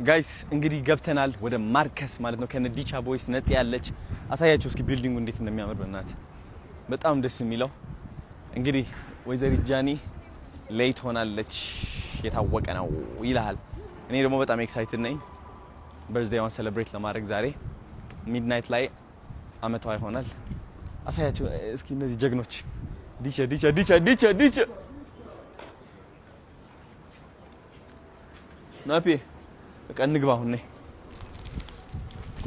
ጋይስ እንግዲህ ገብተናል ወደ ማርከስ ማለት ነው። ከነዲቻ ቦይስ ነጥ ያለች አሳያችሁ እስኪ ቢልዲንጉ እንዴት እንደሚያምር በእናት በጣም ደስ የሚለው። እንግዲህ ወይዘሪት ጃኒ ሌት ሆናለች የታወቀ ነው ይላል። እኔ ደግሞ በጣም ኤክሳይትድ ነኝ በርዝዴዋን ሴሌብሬት ለማድረግ ዛሬ ሚድናይት ላይ አመቷ ይሆናል። አሳያችሁ እስኪ እነዚህ ጀግኖች ዲቻ ዲቻ ዲቻ ዲቻ ዲቻ ናፒ በቃ እንግባ አሁን ነይ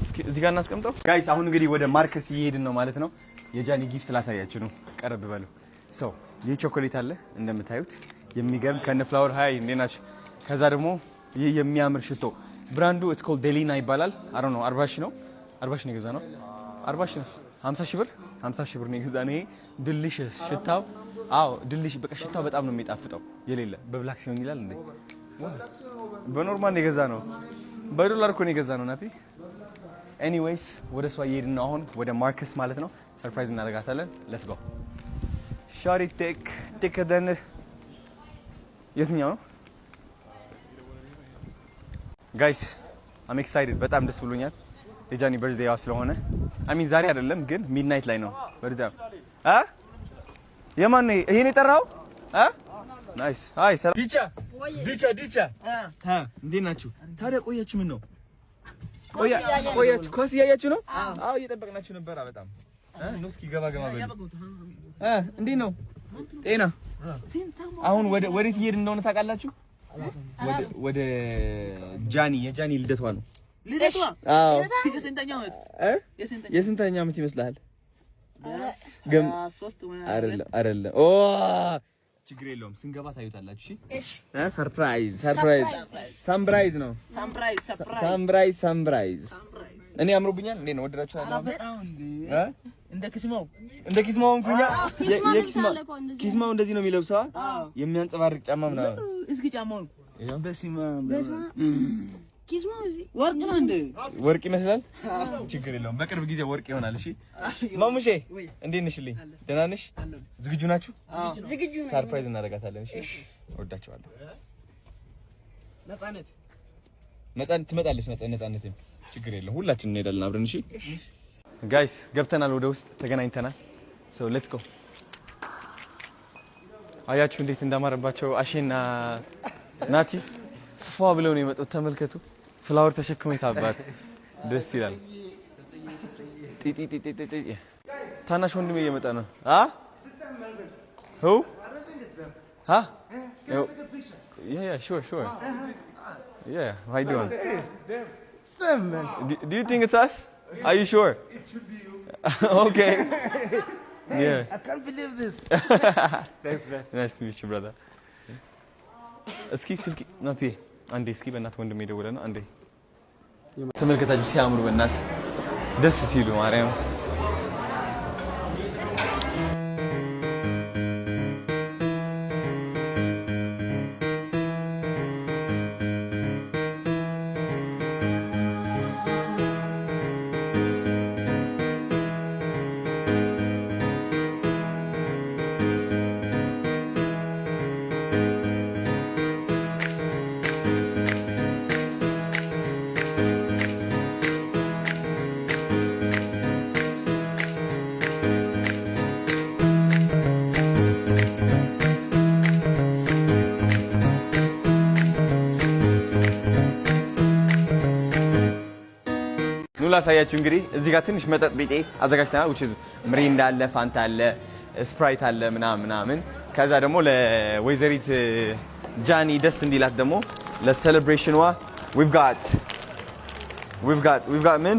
እስኪ እዚህ ጋር እናስቀምጠው። ጋይስ አሁን እንግዲህ ወደ ማርከስ እየሄድን ነው ማለት ነው። የጃኒ ጊፍት ላሳያችሁ ነው። ቀረብ በሉ። ሶ ይህ ቾኮሌት አለ እንደምታዩት የሚገርም ከነ ፍላወር ሃይ እንዴናችሁ። ከዛ ደግሞ ይህ የሚያምር ሽቶ ብራንዱ ኢትስ ኮልድ ዴሊና ይባላል። አሮ ነው 40 ሺህ ነው 40 ሺህ ነው የገዛ ነው 40 ሺህ ነው 50 ሺህ ብር 50 ሺህ ብር ነው የገዛ ነው። ይሄ ድልሽስ ሽታው አዎ ድልሽ በቃ ሽታው በጣም ነው የሚጣፍጠው የሌለ በብላክ ሲሆን ይላል እንዴ በኖርማል የገዛ ነው በዶላር እኮ ነው የገዛ ነው ናፒ። ኤኒዌይስ ወደ እሷ እየሄድን ነው አሁን ወደ ማርከስ ማለት ነው። ሰርፕራይዝ እናደርጋታለን። ሌትስ ጎ ሻሪ ቴክ ደን የትኛው ነው ጋይስ? አም ኤክሳይትድ በጣም ደስ ብሎኛል። የጃኒ በርዝዴይ ስለሆነ አይ ሚን ዛሬ አይደለም ግን ሚድናይት ላይ ነው በርዝዴይ የማን ነው ይሄን የጠራው ናይስ ሃይ ሰላም ዲቻ ዲቻ ዲቻ እንዴት ናችሁ ታዲያ? ቆያችሁ ምን ነው ቆያችሁ ኳስ እያያችሁ ነው? አዎ እየጠበቅናችሁ ነበር በጣም ነው። እስኪ ገባ በሉ እንዴት ነው ጤና? አሁን ወዴት እየሄድን እንደሆነ ታውቃላችሁ? ወደ ጃኒ የጃኒ ልደቷ ነው። ልደቷ? አዎ የስንተኛ ዓመት ይመስልሃል? አይደለም ኦ ችግር የለውም ስንገባ ታዩታላችሁ። እሺ ሰርፕራይዝ ነው። ሰርፕራይዝ እኔ አምሮብኛል። እንዴት ነው ወደዳችኋል? እንደ ኪስማው እንኩኛ ኪስማው እንደዚህ ነው የሚለብሰው የሚያንጸባርቅ ጫማ ምናምን። እስኪ ጫማው ኪስማው እዚህ ወርቅ ነው እንዴ? ወርቅ ይመስላል። ችግር የለውም በቅርብ ጊዜ ወርቅ ይሆናል። እሺ ማሙሼ እንዴት ነሽልኝ? ደህና ነሽ? ዝግጁ ናችሁ? ዝግጁ ነን። ሰርፕራይዝ እናደርጋታለን። እሺ እወዳቸዋለሁ። ነፃነት ትመጣለች። ነፃነትም ችግር የለውም ሁላችንም እንሄዳለን አብረን። እሺ ጋይስ ገብተናል፣ ወደ ውስጥ ተገናኝተናል። ሶ ሌትስ ጎ። አያችሁ እንዴት እንዳማረባቸው አሼና ናቲ ፏ ብለው ነው የመጡት። ተመልከቱ ፍላወር ተሸክመው ታባት ደስ ይላል። ጢጢጢጢጢ ታናሽ ወንድሜ እየመጣ ነው። who yeah sure yeah how you doing? Do you think it's us? Are you sure? It should be you. Okay. Yeah. I can't believe this. Thanks man. Nice to meet you brother. እስኪ ስልክ ናፒ አንዴ እስኪ በእናት ወንድሜ ደውለና አንዴ ተመልከታችሁ ሲያምሩ በእናት ደስ ሲሉ ማርያም ላሳያችሁ እንግዲህ እዚህ ጋር ትንሽ መጠጥ ቤቴ አዘጋጅተናል። which is ምሪንዳ አለ፣ ፋንታ አለ፣ ስፕራይት አለ ምናምን። ከዛ ደግሞ ለወይዘሪት ጃኒ ደስ እንዲላት ደግሞ ለሴሌብሬሽንዋ we've got ምን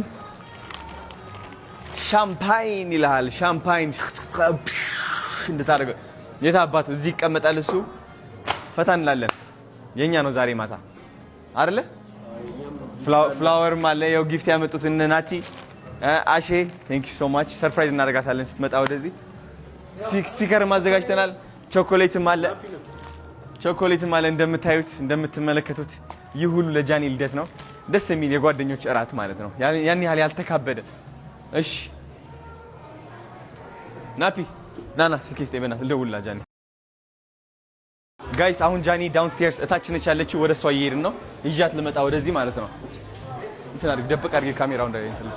ሻምፓይን ይላል። ሻምፓይን እንድታደርገው የት አባቱ እዚህ ይቀመጣል። እሱ ፈታ እንላለን። የኛ ነው ዛሬ ማታ አይደለ? ፍላወር ማለ ያው ጊፍት ያመጡት እነ ናቲ አሼ ቴንክ ዩ ሶ ማች። ሰርፕራይዝ እናደርጋታለን ስትመጣ ወደዚህ። ስፒከር ማዘጋጅተናል። ቾኮሌትም አለ እንደምታዩት እንደምትመለከቱት። ይህ ሁሉ ለጃኒ ልደት ነው። ደስ የሚል የጓደኞች እራት ማለት ነው። ያን ያህል ያልተካበደ። እሺ ናፒ ናና ስልኬ ስጠኝ በእናትህ ልደውልላት ጃኒ ጋይስ አሁን ጃኒ ዳውንስቴርስ እታች ነች ያለችው ወደ እሷ እየሄድን ነው ይዣት ልመጣ ወደዚህ ማለት ነው እንትን አድርግ ደበቅ አድርግ ካሜራው እንዳይ እንትን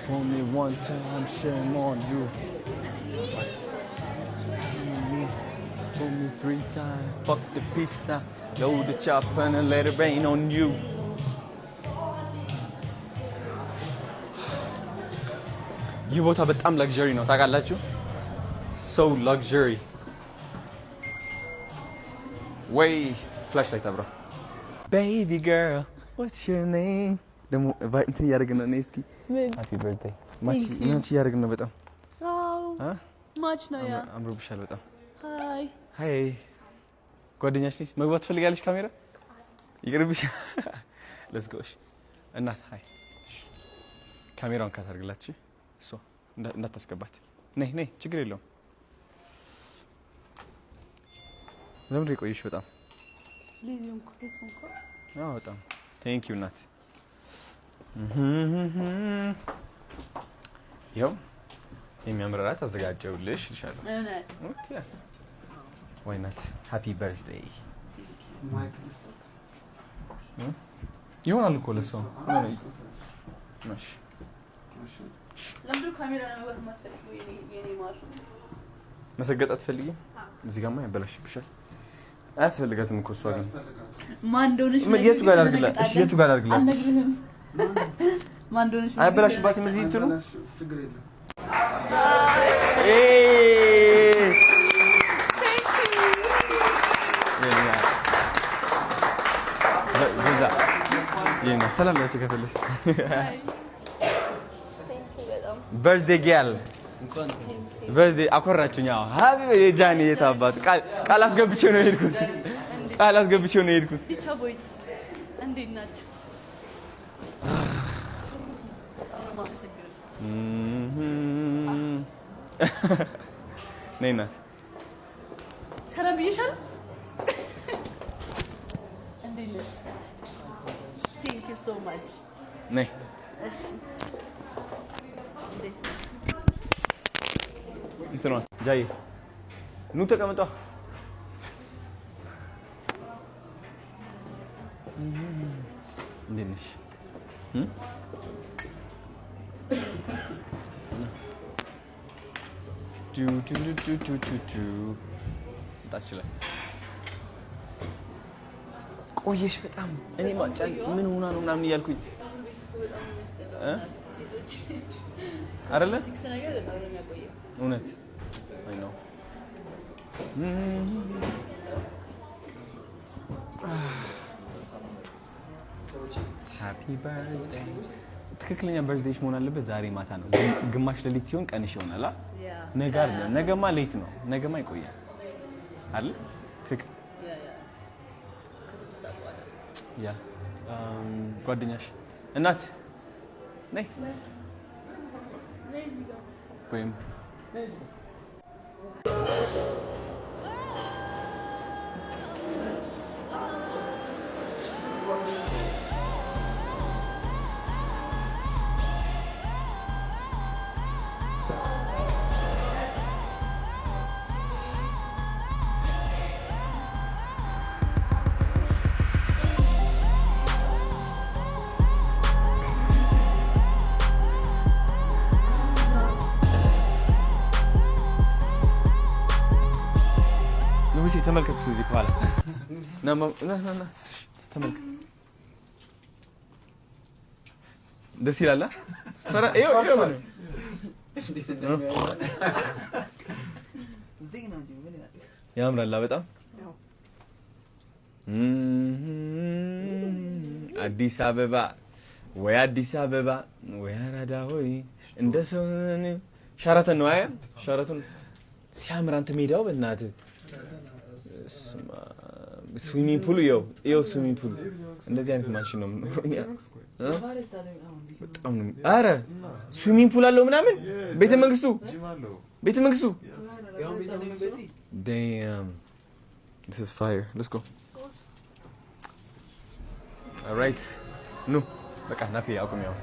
For me one time shame on you For me 3 times fuck the pizza load the chopper and let it rain on you ይህ ቦታ በጣም ለግዠሪ ነው ታውቃላችሁ so luxury way flashlight አብራ baby girl what's your name ደሞ እንትን እያደረግን ነው እስኪ happy birthday ማች እያደረግን ነው በጣም ማች ነው ያ አምሮብሻል በጣም ሃይ ሃይ ጓደኛሽ ነሽ መግባት ትፈልጋለሽ ካሜራ ይቅርብሽ let's go እናት ሃይ ካሜራውን ካታርግላችሁ እሷ እንዳታስገባት ነይ ነይ ችግር የለውም ለምን ቆይሽ በጣም ሊቪውን ኮንኮ አዎ በጣም ቴንክ ዩ እናት ያው የሚያምር ራት አዘጋጀውልሽ ይሻላል እውነት ኦኬ why not happy birthday ይሆናል እኮ ለሰው ማሽ ለምንድን ነው ካሜራ ነው የማትፈልጊው የኔ ማር መሰገጥ አትፈልጊም እዚህ ጋርማ ያበላሽብሻል አያስፈልጋትም እኮ እሷ ግን ማን እንደሆነሽ የቱ ጋር አድርግላት እሺ የቱ ጋር አድርግላት አልነግርህም ማን እንደሆነሽ አያበላሽባትም እዚህ እንትኑ ችግር የለም ሰላም ላይ ተከፈለሽ birthday girl birthday አኮራችሁኝ አዎ happy ጃኒ የታባቱ ቃል አስገብቼው ነው የሄድኩት ዲቻ ቦይስ እንዴት ናችሁ ነይ ናት ሰላም ብዬሻለሁ እንዴት ነሽ thank you so much ነይ እሺ እንትኗ ጃይ ኑ ተቀመጧ እንዴት ነሽ ታችላል ቆየሽ በጣም እኔ ማጫኝ ምን ሆና ነው ምናምን እያልኩኝ አይደለ እውነት አይ ነው ሃፒ በርዝዴይ ትክክለኛ በርዝዴይሽ መሆን አለበት ዛሬ ማታ ነው ግማሽ ሌሊት ሲሆን ቀንሽ ይሆናል ነገ አይደለም ነገማ ሌት ነው ነገማ ይቆያል አይደል ትክክል ያ ጓደኛሽ እናት ነይ እዚህ ጋር ወይም ተመልከቱ እዚህ በኋላ ና ተመልከቱ ደስ ይላል ፈራ ይኸው ያምራል በጣም አዲስ አበባ ወይ አዲስ አበባ ወይ አራዳ ሆይ እንደ ሰው ሸራተን ነው አያ ሸራተን ሲያምር አንተ ሜዳው በእናትህ ስዊሚንግ ፑል ይኸው ስዊሚንግ ፑል እንደዚህ አይነት ማሽን ነው በጣም ነው ኧረ ስዊሚንግ ፑል አለው ምናምን ቤተ መንግስቱ damn this is fire let's go all right ኑ በቃ ናፊ አቁም ያው